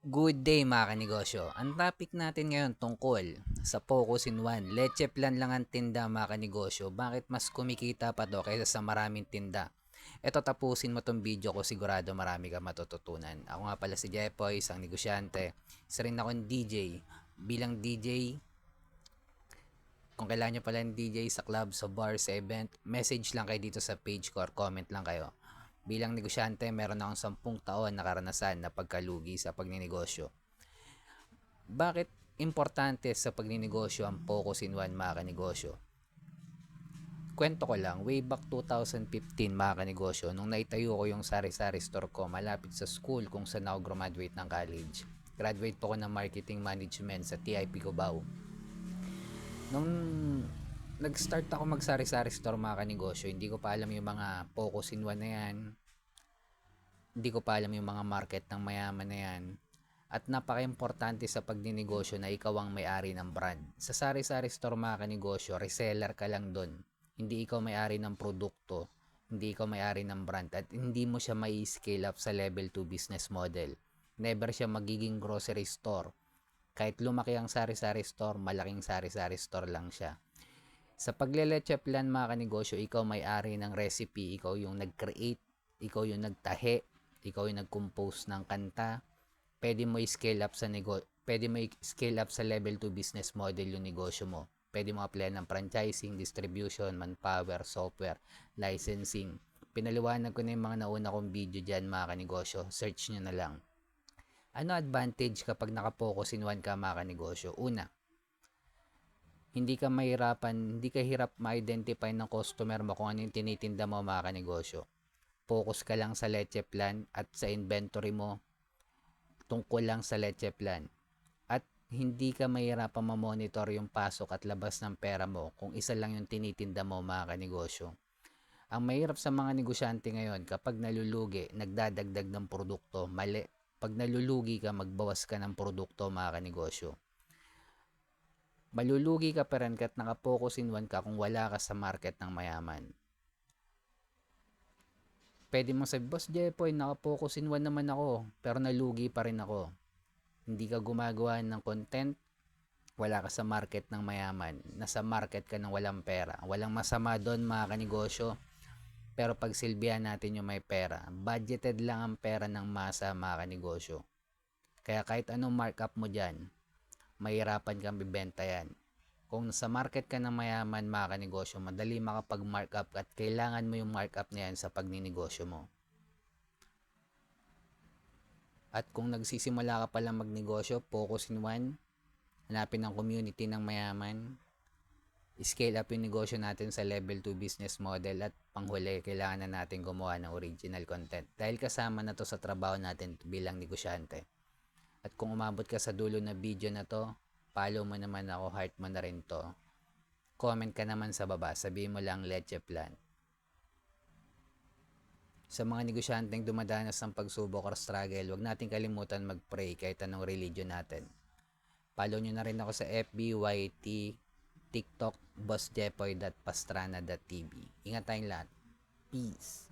Good day mga kanegosyo. Ang topic natin ngayon tungkol sa Focus in One. Leche plan lang ang tinda mga kanegosyo. Bakit mas kumikita pa to kaysa sa maraming tinda? Eto, tapusin mo tong video ko, sigurado marami ka matututunan. Ako nga pala si Jepoy, isang negosyante. Isa rin akong DJ. Bilang DJ, kung kailangan nyo pala ng DJ sa club, sa bar, sa event, message lang kayo dito sa page ko or comment lang kayo. Bilang negosyante, meron akong 10 taon na karanasan na pagkalugi sa pagninegosyo. Bakit importante sa pagninegosyo ang Focus in One mga kanegosyo? Kwento ko lang, way back 2015 mga kanegosyo, nung naitayo ko yung sari-sari store ko malapit sa school kung saan ako graduate ng college. Graduate po ko ng marketing management sa TIP Cubao. Nung nag-start ako mag-sari-sari store mga kanegosyo, hindi ko pa alam yung mga Focus in One na yan. Hindi ko pa alam yung mga market ng mayaman na yan. At napaka-importante sa pagninegosyo na ikaw ang may-ari ng brand. Sa sari-sari store mga kanegosyo, reseller ka lang doon. Hindi ikaw may-ari ng produkto, hindi ikaw may-ari ng brand, at hindi mo siya may scale up sa level 2 business model. Never siya magiging grocery store. Kahit lumaki ang sari-sari store, malaking sari-sari store lang siya. Sa pagleleche plan mga kanegosyo, ikaw may-ari ng recipe, ikaw yung nag-create, ikaw yung nagtahe, ikaw yung nag-compose ng kanta. Pwede mo i-scale up sa level 2 business model yung negosyo mo. Pwede mo apply ng franchising, distribution, manpower, software, licensing. Pinaliwanag ko na yung mga nauna kong video dyan mga kanegosyo. Search nyo na lang. Ano advantage kapag naka-focus in one ka mga kanegosyo? Una, hindi ka hirap ma-identify ng customer mo kung ano yung tinitinda mo mga kanegosyo. Focus ka lang sa leche plan at sa inventory mo tungkol lang sa leche plan. At hindi ka mahirapan ma-monitor yung pasok at labas ng pera mo kung isa lang yung tinitinda mo mga kanegosyo. Ang mahirap sa mga negosyante ngayon, kapag nalulugi, nagdadagdag ng produkto. Mali. Pag nalulugi ka, magbawas ka ng produkto mga kanegosyo. Malulugi ka pa rin kahit naka-focus in one ka kung wala ka sa market ng mayaman. Pwede mong sabi, Boss Jepoy, naka-focus in one naman ako, pero nalugi pa rin ako. Hindi ka gumagawa ng content, wala ka sa market ng mayaman. Nasa market ka ng walang pera. Walang masama doon mga kanegosyo, pero pagsilbihan natin yung may pera. Budgeted lang ang pera ng masa mga kanegosyo. Kaya kahit anong markup mo dyan, mahirapan kang bibenta yan. Kung sa market ka ng mayaman mga kanegosyo, madali makapag-markup at kailangan mo yung markup na yan sa pagninegosyo mo. At kung nagsisimula ka palang magnegosyo, focus in one, hanapin ang community ng mayaman, scale up yung negosyo natin sa level 2 business model, at panghuli, kailangan na natin gumawa ng original content. Dahil kasama na to sa trabaho natin bilang negosyante. At kung umabot ka sa dulo na video na to, follow mo naman ako, heart mo na rin to. Comment ka naman sa baba, sabihin mo lang leche plan. Sa mga negosyanteng dumadanas ng pagsubok or struggle, huwag natin kalimutan mag-pray kahit anong religion natin. Follow nyo na rin ako sa FB, YT, TikTok, bossjepoy.pastrana.tv. Ingat tayong lahat. Peace.